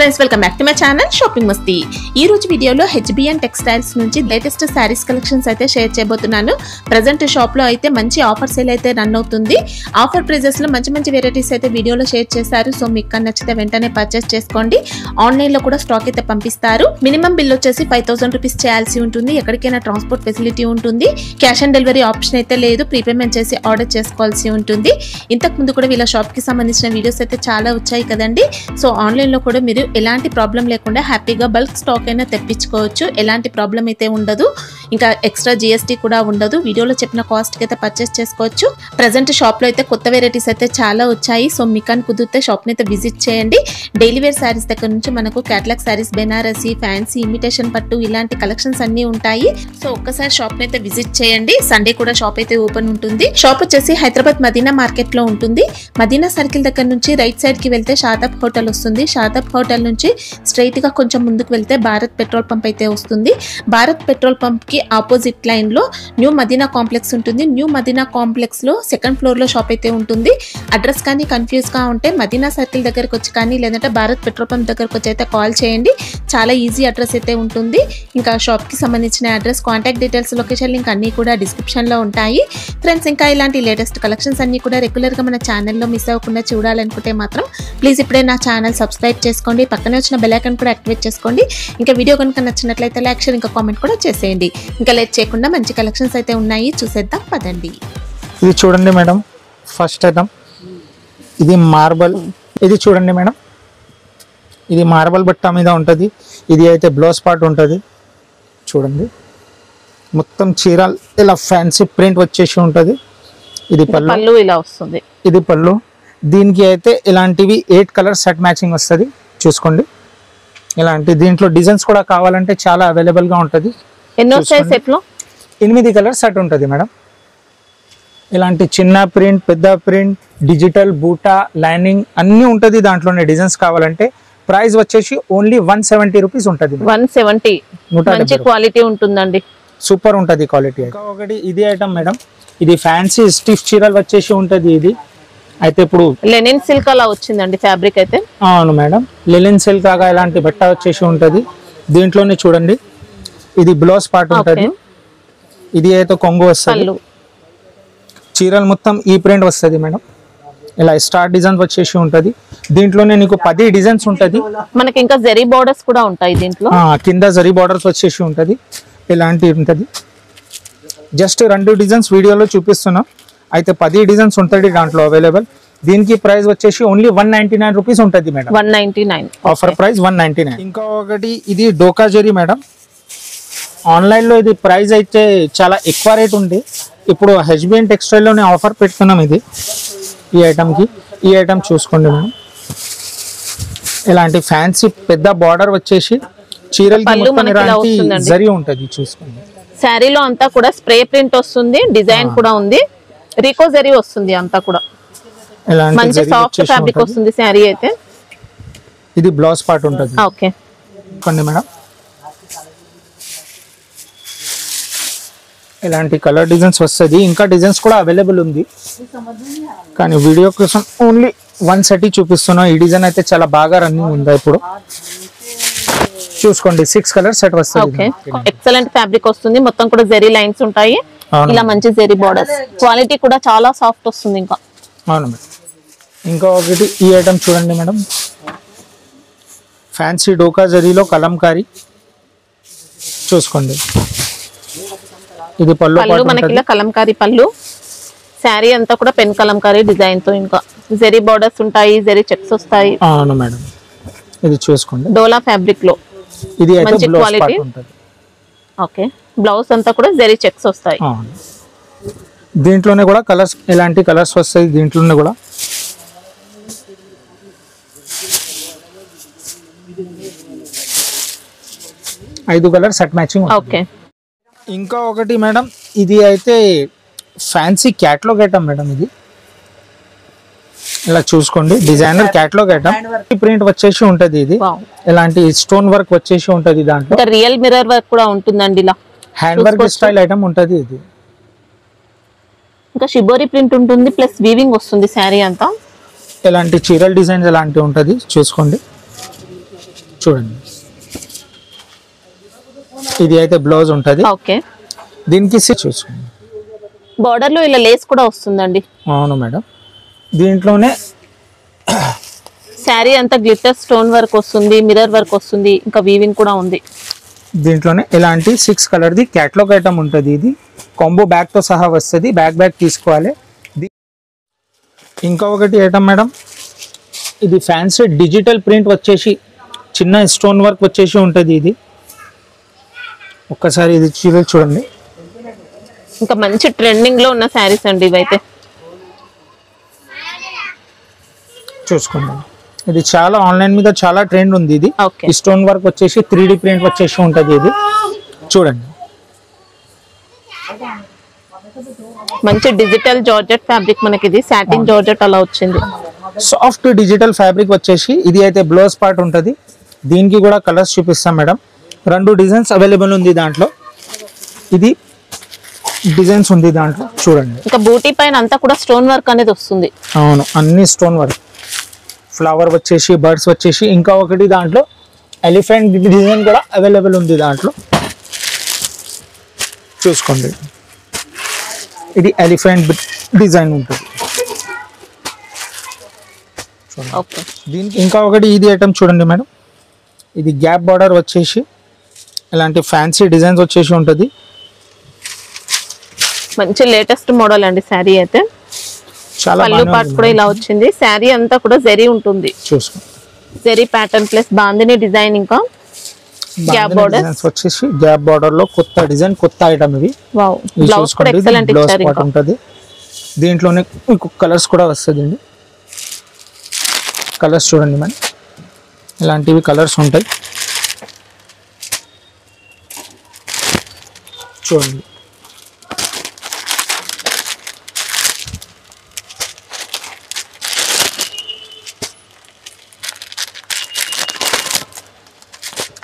Friends welcome back to my channel shopping మస్తీ. ఈ రోజు వీడియోలో హెచ్బిఎన్ టెక్స్టైల్స్ నుంచి లేటెస్ట్ శారీస్ కలెక్షన్స్ అయితే షేర్ చేయబోతున్నాను. ప్రెజెంట్ షాప్ లో అయితే మంచి ఆఫర్ సేల్ అయితే రన్ అవుతుంది. ఆఫర్ ప్రైజెస్ లో మంచి వెరైటీస్ అయితే వీడియోలో షేర్ చేశారు. సో మీకు నచ్చితే వెంటనే పర్చేస్ చేసుకోండి. ఆన్లైన్ లో కూడా స్టాక్ అయితే పంపిస్తారు. మినిమం బిల్ వచ్చేసి 5000 రూపీస్ చేయాల్సి ఉంటుంది. ఎక్కడికైనా ట్రాన్స్పోర్ట్ ఫెసిలిటీ ఉంటుంది. క్యాష్ ఆన్ డెలివరీ ఆప్షన్ అయితే లేదు. ప్రీపేమెంట్ చేసి ఆర్డర్ చేసుకోవాల్సి ఉంటుంది. ఇంతకు ముందు కూడా వీళ్ళ షాప్ కి సంబంధించిన వీడియోస్ అయితే చాలా వచ్చాయి కదండి. సో ఆన్లైన్ లో కూడా మీరు ఎలాంటి ప్రాబ్లం లేకుండా హ్యాపీగా బల్క్ స్టాక్ అయినా తెప్పించుకోవచ్చు. ఎలాంటి ప్రాబ్లం అయితే ఉండదు. ఇంకా ఎక్స్ట్రా జిఎస్టీ కూడా ఉండదు. వీడియోలో చెప్పిన కాస్ట్ కి అయితే పర్చేస్ చేసుకోవచ్చు. ప్రెజెంట్ షాప్ లో అయితే కొత్త వెరైటీస్ అయితే చాలా వచ్చాయి. సో మీకు కుదిరితే షాప్ ని అయితే విజిట్ చేయండి. డైలీ వేర్ శారీస్ దగ్గర నుంచి మనకు catalogue saris, Banarasi, fancy, imitation పట్టు ఇలాంటి కలెక్షన్స్ అన్ని ఉంటాయి. సో ఒక్కసారి షాప్ ని అయితే విజిట్ చేయండి. సండే కూడా షాప్ అయితే ఓపెన్ ఉంటుంది. షాప్ వచ్చేసి హైదరాబాద్ మదీనా మార్కెట్ లో ఉంటుంది. మదీనా సర్కిల్ దగ్గర నుంచి రైట్ సైడ్ కి వెళ్తే షాదాబ్ హోటల్ వస్తుంది. షాదాబ్ హోటల్ నుంచి స్ట్రైట్ గా కొంచెం ముందుకు వెళ్తే భారత్ పెట్రోల్ పంప్ అయితే వస్తుంది. భారత్ పెట్రోల్ పంప్ కి ఆపోజిట్ లైన్ లో న్యూ మదీనా కాంప్లెక్స్ ఉంటుంది. న్యూ మదీనా కాంప్లెక్స్ లో సెకండ్ ఫ్లోర్ లో షాప్ అయితే ఉంటుంది. అడ్రస్ కానీ కన్ఫ్యూజ్ గా ఉంటే మదీనా సర్కిల్ దగ్గరకు వచ్చి కానీ లేదంటే భారత్ పెట్రోల్ పంప్ దగ్గరకు వచ్చి అయితే కాల్ చేయండి. చాలా ఈజీ అడ్రస్ అయితే ఉంటుంది. ఇంకా షాప్ కి సంబంధించిన address, contact details, location link అన్ని కూడా డిస్క్రిప్షన్ లో ఉంటాయి. ఫ్రెండ్స్ ఇంకా ఇలాంటి లేటెస్ట్ కలెక్షన్స్ అన్ని కూడా రెగ్యులర్ గా మన ఛానల్లో మిస్ అవ్వకుండా చూడాలనుకుంటే మాత్రం ప్లీజ్ ఇప్పుడే నా ఛానల్ సబ్స్క్రైబ్ చేసుకోండి. పక్కనే వచ్చిన బెల్ ఐకాన్ కూడా యాక్టివేట్ చేసుకోండి. ఇంకా వీడియో కనుక నచ్చినట్లయితే లైక్, షేర్, ఇంకా కామెంట్ కూడా చేసేయండి. ఇంకా లేట్ చేయకుండా మంచి కలెక్షన్స్ అయితే ఉన్నాయి, చూసేద్దాం పదండి. ఇది చూడండి మేడం, ఫస్ట్ ఐటమ్ ఇది మార్బల్. ఇది చూడండి మేడం, ఇది మార్బల్ బట్ట మీద ఉంటుంది. ఇది అయితే బ్లౌజ్ పార్ట్ ఉంటుంది. చూడండి మొత్తం చీర ఇలా ఫ్యాన్సీ ప్రింట్ వచ్చేసి ఉంటుంది. ఇది పళ్ళు ఇలా వస్తుంది. ఇది పళ్ళు. దీనికి అయితే ఇలాంటివి 8 కలర్ సెట్ మ్యాచింగ్ వస్తుంది. చూసుకోండి ఇలాంటి దీంట్లో డిజైన్స్ కూడా కావాలంటే చాలా అవైలబుల్ గా ఉంటుంది. 8 కలర్ సెట్ ఉంటుంది మేడం. ఇలాంటి చిన్న ప్రింట్, పెద్ద ప్రింట్, డిజిటల్, బూటా, లైనింగ్ అన్ని ఉంటుంది. దాంట్లోనే డిజైన్స్ కావాలంటే ప్రైస్ వచ్చేసి ఓన్లీ 170 రూపీస్ ఉంటుంది. 170 మంచి క్వాలిటీ ఉంటుందండి. సూపర్ ఉంటుంది క్వాలిటీ. ఒకటి ఇది ఐటమ్ మేడం, ఇది ఫ్యాన్సీ స్టిఫ్ చీరలు వచ్చేసి ఉంటుంది. ఇది అయితే ఇప్పుడు లెనిన్ సిల్క్ అలా వచ్చిందండి ఫ్యాబ్రిక్ అయితే. అవును మేడం, లెనిన్ సిల్క్ లాగా ఇలాంటి బట్ట వచ్చేసి ఉంటుంది. దీంట్లోనే చూడండి ఇది బ్లౌజ్ పార్ట్ ఉంటుంది. ఇది అయితే కొంగు వస్తుంది. చీరలు మొత్తం ఈ ప్రింట్ వస్తుంది మేడం. ఇలా స్టార్ డిజైన్ వచ్చేసి ఉంటుంది. దీంట్లోనే నీకు 10 డిజైన్స్ ఉంటుంది. మనకి ఇంకా జరీ బోర్డర్స్ కూడా ఉంటాయి దీంట్లో. కింద జరీ బోర్డర్స్ వచ్చేసి ఉంటుంది. ఇలాంటి ఉంటుంది. జస్ట్ 2 డిజైన్స్ వీడియోలో చూపిస్తున్నా. అయితే 10 డిజైన్స్ ఉంటుంది దాంట్లో అవైలబుల్. దీనికి ప్రైస్ వచ్చేసి ఓన్లీ 199 రూపీస్ ఉంటుంది మేడం. 199 offer price 199. ఇంకా ఒకటి ఇది డోకా జరీ మేడం. ఆన్లైన్ లో ఇది ప్రైస్ అయితే చాలా ఎక్కువ రేట్ ఉంది. ఇప్పుడు హెచ్బిఎన్ టెక్స్టైల్ లోనే ఆఫర్ పెడుతున్నాం. ఇది ఈ ఐటమ్ కి. ఈ ఐటమ్ చూసుకోండి మేడం. ఇలాంటి ఫ్యాన్సీ పెద్ద బార్డర్ వచ్చేసి చీరలకి జరీ ఉంటుంది. చూసుకోండి శారీలో అంతా కూడా స్ప్రే ప్రింట్ వస్తుంది. డిజైన్ కూడా ఉంది. రికో జరీ వస్తుంది. అంతా కూడా మంచి సాఫ్ట్ ఫ్యాబ్రిక్ వస్తుంది శారీ అయితే. ఇది బ్లౌజ్ పార్ట్ ఉంటుంది. ఓకే మేడం, ఇలాంటి కలర్ డిజైన్స్ వస్తుంది. ఇంకా డిజైన్స్ కూడా అవైలబుల్ ఉంది. కానీ వీడియో కోసం ఓన్లీ 1 సెట్ చూపిస్తున్నా. ఈ డిజైన్ అయితే చాలా బాగా రన్నింగ్ ఉంది ఇప్పుడు. చూసుకోండి 6 కలర్ సెట్ వస్తుంది. ఎక్సలెంట్ ఫ్యాబ్రిక్ వస్తుంది. మొత్తం కూడా జెరీ లైన్స్ ఉంటాయి. ఇలా మంచి జెరీ బోర్డర్స్. క్వాలిటీ కూడా చాలా సాఫ్ట్ వస్తుంది. ఇంకా అవును మేడం. ఇంకా ఒకటి ఈ ఐటమ్ చూడండి మేడం, ఫ్యాన్సీ డోకా జరీలో కలంకారీ. చూసుకోండి ఇది పళ్ళు. మనకి ఇలా కలంకారీ పళ్ళు. శారీ అంతా కూడా పెన్ కలంకారీ డిజైన్ తో ఇంకా జెరీ బోర్డర్స్ ఉంటాయి. జెరీ చెక్స్ వస్తాయి. అవును మేడం. ఇది చూసుకోండి డోలా ఫ్యాబ్రిక్ లో. ఇది మంచి క్వాలిటీ. ఓకే బ్లౌజ్ అంతా కూడా జెరీ చెక్స్ వస్తాయి. దీంట్లోనే కూడా కలర్స్, ఇలాంటి కలర్స్ వస్తాయి. దీంట్లోనే కూడా 5 కలర్ సెట్ మ్యాచింగ్. ఓకే ఇంకా ఒకటి మేడం, ఇది అయితే ఫ్యాన్సీ క్యాటలాగ్ ఐటమ్ మేడం. ఇది ఇలా చూసుకోండి, డిజైనర్ క్యాటలాగ్ ఐటమ్. ప్రింట్ వచ్చేసి ఉంటది. ఇది ఇలాంటి స్టోన్ వర్క్ వచ్చేసి ఉంటది. దాంట్లో రియల్ మిర్రర్ వర్క్ కూడా ఉంటుందండి. ఇలా హ్యాండ్ వర్క్ స్టైల్ ఐటమ్ ఉంటది. ఇది ఇంకా షిబోరి ప్రింట్ ఉంటుంది. ప్లస్ వీవింగ్ వస్తుంది శారీ అంతా. ఇలాంటి చీరల్ డిజైన్స్ ఇలాంటి ఉంటది. చూసుకోండి చూడండి, ఇది అయితే బ్లౌజ్ ఉంటది. ఓకే, దీనికి చూసుకోండి బార్డర్ లో ఇలా లేస్ కూడా వస్తుందండి. అవును మేడం, దీంట్లోనే శారీ అంతా గ్లిటర్ స్టోన్ వర్క్ వస్తుంది, మిర్రర్ వర్క్ వస్తుంది, ఇంకా వీవింగ్ కూడా ఉంది. దీంట్లోనే ఇలాంటి 6 కలర్ది క్యాటలాగ్ ఐటమ్ ఉంటుంది. ఇది కాంబో బ్యాగ్ తో సహా వస్తుంది, బ్యాగ్ తీసుకోవాలి. ఇంకా ఒకటి ఐటమ్ మేడం, ఇది ఫ్యాన్సీ డిజిటల్ ప్రింట్ వచ్చేసి చిన్న స్టోన్ వర్క్ వచ్చేసి ఉంటుంది. ఇది ఒక్కసారి ఇది చూడండి, ఇంకా మంచి ట్రెండింగ్ లో ఉన్న శారీస్ అండి ఇవైతే. చూసుకోండి, ఇది చాలా ఆన్లైన్ మీద చాలా ట్రెండ్ ఉంది. ఇది ఓకే, స్టోన్ వర్క్ వచ్చేసి 3D ప్రింట్ వచ్చేసి ఉంటుంది. ఇది చూడండి, మంచి డిజిటల్ జార్జెట్ ఫ్యాబ్రిక్ మనకి, ఇది సాటిన్ జార్జెట్ అలా వచ్చింది. సాఫ్ట్ డిజిటల్ ఫ్యాబ్రిక్ వచ్చేసి ఇది అయితే బ్లౌజ్ పార్ట్ ఉంటుంది. దీనికి కూడా కలర్స్ చూపిస్తాం మేడం. 2 డిజైన్స్ అవైలబుల్ ఉంది దాంట్లో. ఇది డిజైన్స్ ఉంది దాంట్లో చూడండి. ఇంకా బూటీ పైన అంతా కూడా స్టోన్ వర్క్ అనేది వస్తుంది. అవును, అన్ని స్టోన్ వర్క్, ఫ్లవర్ వచ్చేసి, బర్డ్స్ వచ్చేసి, ఇంకా ఒకటి దాంట్లో ఎలిఫెంట్ డిజైన్ కూడా అవైలబుల్ ఉంది దాంట్లో. చూసుకోండి, ఇది ఎలిఫెంట్ డిజైన్ ఉంటుంది. ఓకే, దీనికి ఇంకా ఒకటి ఇది ఐటమ్ చూడండి మేడం, ఇది గ్యాప్ బార్డర్ వచ్చేసి ఇలాంటి ఫ్యాన్సీ డిజైన్స్ వచ్చేసి ఉంటుంది. మంచి లేటెస్ట్ మోడల్ అండి శారీ అయితే. చాలా పళ్ళు పార్ట్ కూడా ఇలా వచ్చింది. శారీ అంతా కూడా జరీ ఉంటుంది, చూసుకోండి, zari pattern plus bandhani design, ఇంకా గ్యాప్ బార్డర్ వచ్చేసి గ్యాప్ బార్డర్ లో కొత్త డిజైన్, కొత్త ఐటమ్ ఇవి. వావ్, బ్లౌజ్ కూడా ఎక్సలెంట్ ఇచ్చారు. ఇంకా ఉంటుంది దీంట్లోనే మీకు కలర్స్ కూడా వస్తుందండి. కలర్స్ చూడండి మేడం, ఇలాంటివి కలర్స్ ఉంటాయి చూడండి.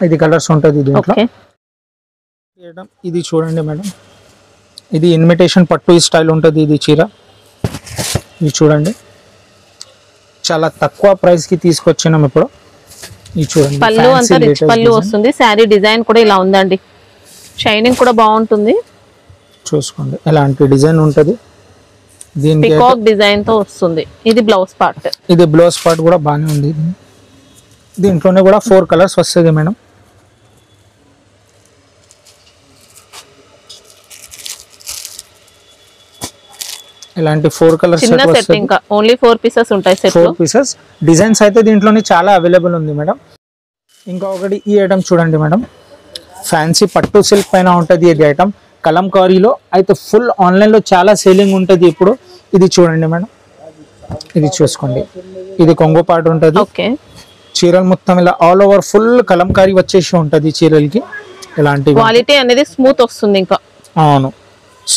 ఇది కలర్స్ ఉంటుంది దీంట్లో. ఇది చూడండి మేడం, ఇది ఇన్విటేషన్ పట్టు స్టైల్ ఉంటుంది. ఇది చీర ఇది చూడండి, చాలా తక్కువ ప్రైస్ కి తీసుకొచ్చినాం ఇప్పుడు. ఇది చూడండి, పళ్ళు అంతా రిచ్ పళ్ళు వస్తుంది. శారీ డిజైన్ కూడా ఇలా ఉందండి, షైనింగ్ కూడా బాగుంటుంది. చూసుకోండి, ఎలాంటి డిజైన్ ఉంటుంది. దీనికి పికాక్ డిజైన్ తో వస్తుంది. ఇది బ్లౌజ్ పార్ట్. ఇది బ్లౌజ్ పార్ట్ కూడా బాగానే ఉంది. దీంట్లోనే కూడా 4 కలర్స్ వస్తుంది మేడం. ఇలాంటి 4 కలర్స్ చిన్న సెట్, ఇంకా ఓన్లీ 4 పీసెస్ ఉంటాయి సెట్ లో. 4 పీసెస్ డిజైన్స్ అయితే దీంట్లోనే చాలా అవైలబుల్ ఉంది మేడం. ఇంకా ఒకటి ఈ ఐటమ్ చూడండి మేడం, ఫ్యాన్సీ పట్టు సిల్క్ పైన ఉంటుంది. ఇది ఐటమ్ కలంకారీలో అయితే ఫుల్ ఆన్లైన్ లో చాలా సేలింగ్ ఉంటుంది ఇప్పుడు. ఇది చూడండి మేడం, ఇది చూసుకోండి, ఇది కొంగు పార్ట్ ఉంటుంది. ఓకే, చీరలు మొత్తం ఇలా ఆల్ ఓవర్ ఫుల్ కలంకారీ వచ్చేసి ఉంటుంది చీరలకి. ఇలాంటి క్వాలిటీ అనేది స్మూత్ వస్తుంది. ఇంకా అవును,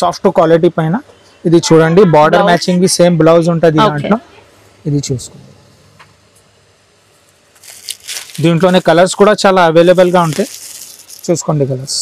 సాఫ్ట్ క్వాలిటీ పైన. ఇది చూడండి, బార్డర్ మ్యాచింగ్ కి సేమ్ బ్లౌజ్ ఉంటుంది దాంట్లో. ఇది చూసుకోండి, దీంట్లోనే కలర్స్ కూడా చాలా అవైలబుల్ గా ఉంటాయి. చూసుకోండి కలర్స్.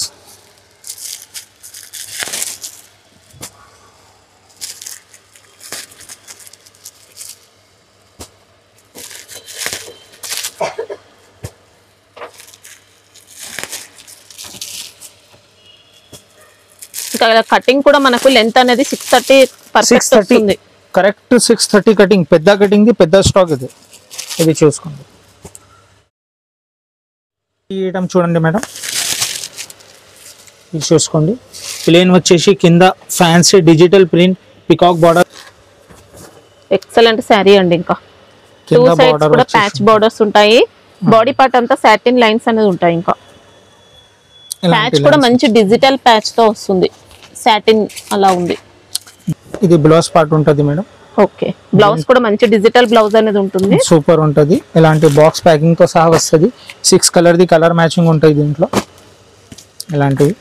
ఇంకా కటింగ్ కూడా మనకు లెంత్ అనేది 630 పర్ఫెక్ట్ వస్తుంది. కరెక్ట్ 630 కటింగ్, పెద్ద కటింగ్ ది పెద్ద స్టాక్ ఇది. ఇది చూసుకోండి. ఈ ఐటమ్ చూడండి మేడం, ఇది చూసుకోండి, ప్లేన్ వచ్చేసి కింద fancy digital print peacock border. Excellent sari అండి. ఇంకా 2 సైడ్స్ కూడా ప్యాచ్ బార్డర్స్ ఉంటాయి. బాడీ పార్ట్ అంతా సాటిన్ లైన్స్ అనేది ఉంటాయి. ఇంకా ప్యాచ్ కూడా మంచి డిజిటల్ ప్యాచ్ తో వస్తుంది, సాటిన్ అలా ఉంది. ఇది బ్లౌజ్ పార్ట్ ఉంటుంది మేడం. ఓకే, బ్లౌజ్ కూడా మంచి డిజిటల్ బ్లౌజ్ అనేది ఉంటుంది. సూపర్ ఉంటుంది. ఇలాంటి బాక్స్ ప్యాకింగ్ తో సహా వస్తుంది. 6 కలర్ ది కలర్ మ్యాచింగ్ ఉంటుంది దీంట్లో. ఇలాంటివి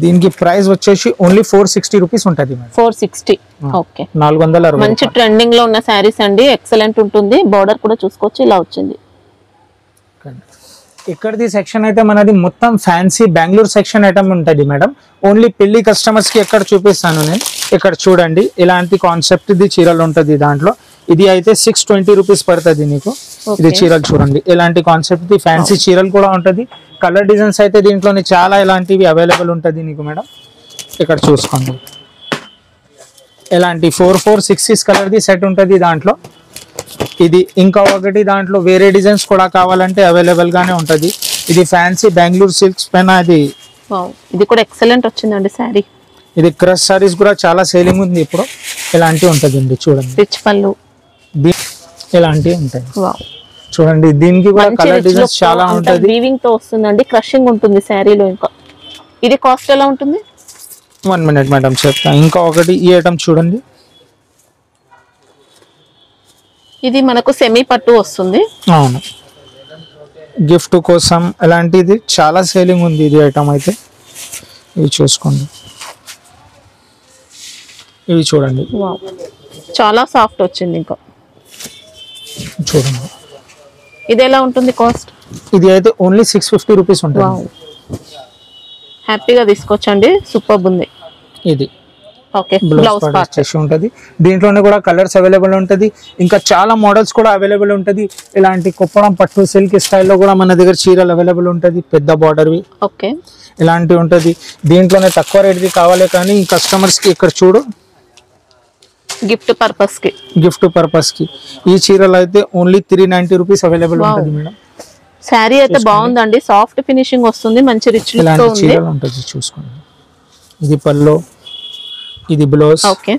దీనికి ప్రైస్ వచ్చేసి ఓన్లీ 460 రూపీస్ ఉంటుంది మేడం. 460. ఓకే, 460. మంచి ట్రెండింగ్ లో ఉన్న శారీస్ అండి, ఎక్సలెంట్ ఉంటుంది. బార్డర్ కూడా చూసుకోవచ్చు, ఇలా వచ్చింది. ఇక్కడది సెక్షన్ అయితే మనది మొత్తం ఫ్యాన్సీ బెంగళూరు సెక్షన్ ఐటమ్ ఉంటుంది మేడం. ఓన్లీ పెళ్లి కస్టమర్స్ కి ఎక్కడ చూపిస్తాను నేను. ఇక్కడ చూడండి, ఇలాంటి కాన్సెప్ట్ ది చీరలు ఉంటుంది దాంట్లో. ఇది అయితే 620 రూపీస్ పడుతుంది నీకు. ఇది చీరలు చూడండి ఎలాంటి కాన్సెప్ట్, ఫ్యాన్సీ చీరలు కూడా ఉంటది. కలర్ డిజైన్స్ అయితే దీంట్లోనే చాలా ఇలాంటివి అవైలబుల్ ఉంటది నీకు మేడం. ఇక్కడ చూసుకోండి ఎలాంటి 4-4-6 కలర్ ది సెట్ ఉంటది దాంట్లో. ఇది ఇంకా ఒకటి దాంట్లో వేరే డిజైన్స్ కూడా కావాలంటే అవైలబుల్ గానే ఉంటది. ఇది ఫ్యాన్సీ బెంగళూరు సిల్క్స్ పైన ఇది కూడా ఎక్సలెంట్ వచ్చిందండి శారీ. ఇది క్రష్ సారీస్ కూడా చాలా సేలింగ్ ఉంది ఇప్పుడు. ఇలాంటివి ఉంటదండి చూడండి, రిచ్ పళ్ళు ఇలాంటివి ఉంటాయి చూడండి. దీనికి కూడా కలర్ డిజైన్స్ చాలా ఉంటది. వీవింగ్ తో వస్తుందండి, క్రషింగ్ ఉంటుంది శారీలో. ఇంకా ఇది కాస్ట్ ఎలా ఉంటుంది? 1 మినిట్ మేడం చెప్తా. ఇంకా ఒకటి ఈ ఐటమ్ చూడండి, ఇది మనకు సెమీ పట్టు వస్తుంది. అవును, గిఫ్ట్ కోసం అలాంటిది చాలా సేలింగ్ ఉంది ఇది ఐటమ్ అయితే. ఇవి చూసుకోండి, ఇవి చూడండి చాలా సాఫ్ట్ వచ్చింది. ఇంకా చూడండి ఇది ఎలా ఉంటుంది కాస్ట్? ఇది అయితే ఓన్లీ 650 రూపీస్ ఉంటుంది. హ్యాపీగా తీసుకోవచ్చండి, సూపర్ ఉంది. ఇది ఓకే, బ్లౌజ్ పార్ట్ చేసి ఉంటది. దీంట్లోనే కూడా కలర్స్ అవైలబుల్ ఉంటది. ఇంకా చాలా మోడల్స్ కూడా అవైలబుల్ ఉంటది. ఇలాంటి కుప్పడం పట్టు సిల్క్ స్టైల్లో కూడా మన దగ్గర చీరలు అవైలబుల్ ఉంటది, పెద్ద బార్డర్వి. ఓకే, ఇలాంటివి ఉంటది. దీంట్లోనే తక్కువ రేట్కి కావాలి కానీ కస్టమర్స్ కి ఇక్కడ చూడు గిఫ్ట్ పర్పస్ కి ఈ చీరలు అయితే ఓన్లీ 390 రూపీస్ అవైలబుల్ ఉంటుంది మేడం. శారీ అయితే బాగుందండి, సాఫ్ట్ ఫినిషింగ్ వస్తుంది, మంచి రిచ్ లుక్ తో ఉంది. చీరలు ఉంటుంది చూసుకోండి. ఇది పల్లో, ఇది బ్లౌజ్. ఓకే,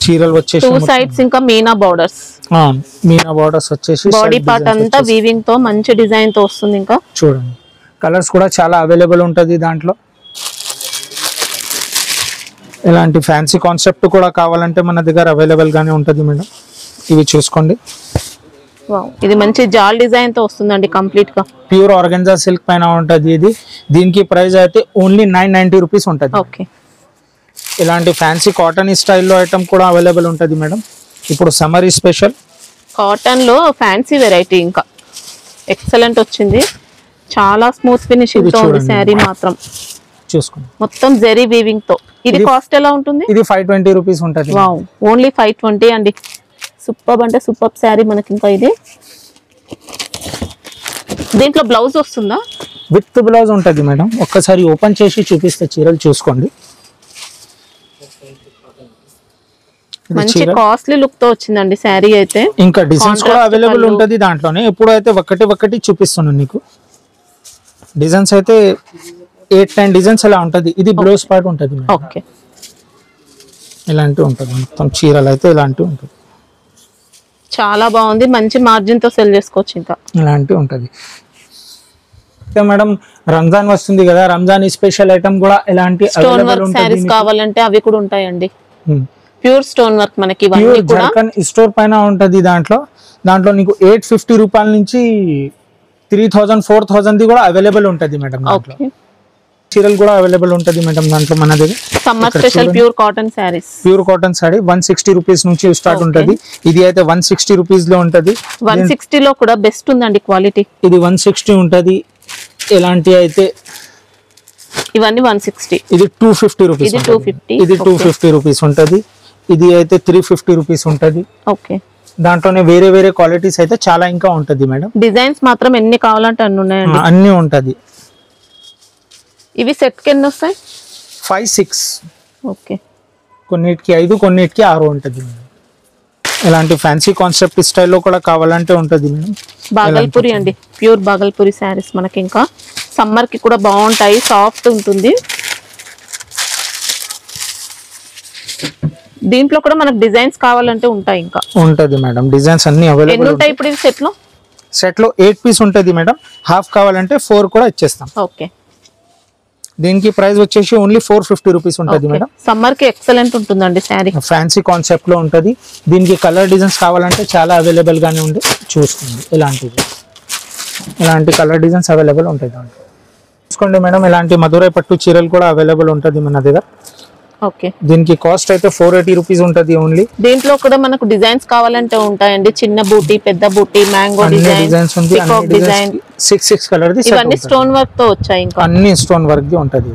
చీరలు వచ్చేసి 2 సైడ్స్ ఇంకా మీనా బోర్డర్స్ వచ్చేసి బాడీ పార్ట్ అంతా వీవింగ్ తో మంచి డిజైన్ తో వస్తుంది. ఇంకా చూడండి కలర్స్ కూడా చాలా అవైలబుల్ ఉంటది దాంట్లో. ఇలాంటి ఫ్యాన్సీ కాన్సెప్ట్ కూడా కావాలంటే మన దగ్గర అవైలబుల్ గానే ఉంటది మేడం. ఇవి చూసుకోండి, ఇది మంచి జాల్ డిజైన్ తో వస్తుందండి, కంప్లీట్ గా ప్యూర్ ఆర్గెన్జా సిల్క్ పైన ఉంటది ఇది. దీనికి ప్రైస్ అయితే ఓన్లీ 990 రూపీస్ ఉంటది. ఓకే, ఇలాంటి ఫ్యాన్సీ కాటన్ స్టైల్లో ఐటమ్ కూడా అవైలబుల్ ఉంటది మేడం. ఇప్పుడు సమ్మర్ స్పెషల్ కాటన్ లో ఫ్యాన్సీ వెరైటీ ఇంకా ఎక్సలెంట్ వచ్చింది. చాలా స్మూత్ ఫినిషింగ్ తో ఉంది శారీ మాత్రం. చూసుకోండి మొత్తం జెరీ వీవింగ్ తో. ఇది కాస్ట్ ఎలా ఉంటుంది? ఇది 520 రూపీస్ ఉంటుంది. వావ్, ఓన్లీ 520 అండి. సూపర్ అంటే సూపర్ శారీ మనకి. ఇంకా ఇది దీంట్లో బ్లౌజ్ వస్తుందా? విత్ బ్లౌజ్ ఉంటది మేడం. ఒక్కసారి ఓపెన్ చేసి చూపిస్తే చీరలు చూసుకోండి. మంచి కాస్ట్లీ లుక్ తో వచ్చిందండి శారీ అయితే. ఇంకా డిజైన్స్ కూడా అవైలబుల్ ఉంటది దాంట్లోనే. ఎప్పుడైతే ఒకటి చూపిస్తున్నాను నీకు. డిజైన్స్ అయితే 8-10 డిజైన్స్ అలా ఉంటది. ఇది బ్లౌజ్ పార్ట్ ఉంటది. ఓకే, ఇలాంటి ఉంటది మొత్తం చీరలు అయితే ఇలాంటి ఉంటది. చాలా బాగుంది, మంచి మార్జిన్ తో సెల్ చేసుకోవచ్చు. ఇంకా ఇలాంటి ఉంటది మేడం. రంజాన్ వస్తుంది కదా, రంజాన్ స్పెషల్ ఐటమ్ కూడా ఇలాంటి స్టోన్ వర్క్ శారీస్ కావాలంటే అవి కూడా ఉంటాయండి. ప్యూర్ స్టోన్ వర్క్ మనకి స్టోర్ పైన ఉంటది. దాంట్లో నీకు 850 రూపాయల నుంచి 3000, 4000 కూడా అవైలబుల్ ఉంటది మేడం. దాంట్లో చీరలు కూడా అవైలబుల్ ఉంటది మేడం దాంట్లో మన దగ్గర. Summer special pure cotton sorry 160 rupees నుంచి స్టార్ట్ ఉంటది. ఇది అయితే 160 రూపీస్ లో ఉంటది. 160 లో కూడా బెస్ట్ ఉందండి క్వాలిటీ. ఇది 160 ఉంటది. ఎలాంటి అయితే ఇవన్నీ 160. ఇది 250 రూపీస్. ఇది 250 రూపీస్ ఉంటది. ఇది అయితే 350 రూపీస్ ఉంటది. ఓకే, దాంట్లోనే వేరే వేరే క్వాలిటీస్ అయితే చాలా ఇంకా ఉంటది మేడం. డిజైన్స్ మాత్రం ఎన్ని కావాలంటే అన్ని ఉన్నాయండి. అన్ని ఉంటది. ఇవి సెట్ కి ఎన్ని వస్తాయి? 5-6. ఓకే, కొన్నిటికి 5, కొన్నిటికి 6 ఉంటది మేడం. ఇలాంటి ఫ్యాన్సీ కాన్సెప్ట్ స్టైల్లో కూడా కావాలంటే ఉంటది మేడం. బాగల్పూరి అండి, ప్యూర్ బాగల్పూరి శారీస్ మనకి. ఇంకా సమ్మర్ కి కూడా బాగుంటాయి, సాఫ్ట్ ఉంటుంది. దీంట్లో కూడా మనకు డిజైన్స్ కావాలంటే ఉంటాయి. ఇంకా ఉంటది మేడం, డిజైన్స్ అన్ని అవైలబుల్. ఎన్ని ఉంటాయి ఇప్పుడు ఈ సెట్ లో 8 పీస్ ఉంటది మేడం. హాఫ్ కావాలంటే 4 కూడా ఇచ్చేస్తాం. ఓకే, దీనికి ప్రైస్ వచ్చేసి ఓన్లీ 450 రూపీస్ ఉంటది మేడం. సమ్మర్ కి ఎక్సలెంట్ ఉంటుందండి శారీ. ఫ్యాన్సీ కాన్సెప్ట్ లో ఉంటది. దీనికి కలర్ డిజైన్స్ కావాలంటే చాలా అవైలబుల్ గానే ఉంది. చూసుకోండి ఇలాంటి కలర్ డిజైన్స్ అవైలబుల్ ఉంటాయి దాంట్లో. చూసుకోండి మేడం, ఇలాంటి మధురై పట్టు చీరలు కూడా అవైలబుల్ ఉంటది మన దగ్గర. ఓకే, దీనికి కాస్ట్ అయితే 480 రూపీస్ ఉంటది ఓన్లీ. దీంట్లో కూడా మనకు డిజైన్స్ కావాలంటే ఉంటాయండి. చిన్న బూటీ, పెద్ద బూటీ, మ్యాంగో డిజైన్స్ ఉంది. 6 కలర్ ది. ఇవన్నీ స్టోన్ వర్క్ తో వచ్చాయి. ఇంకా అన్ని స్టోన్ వర్క్ ది ఉంటది.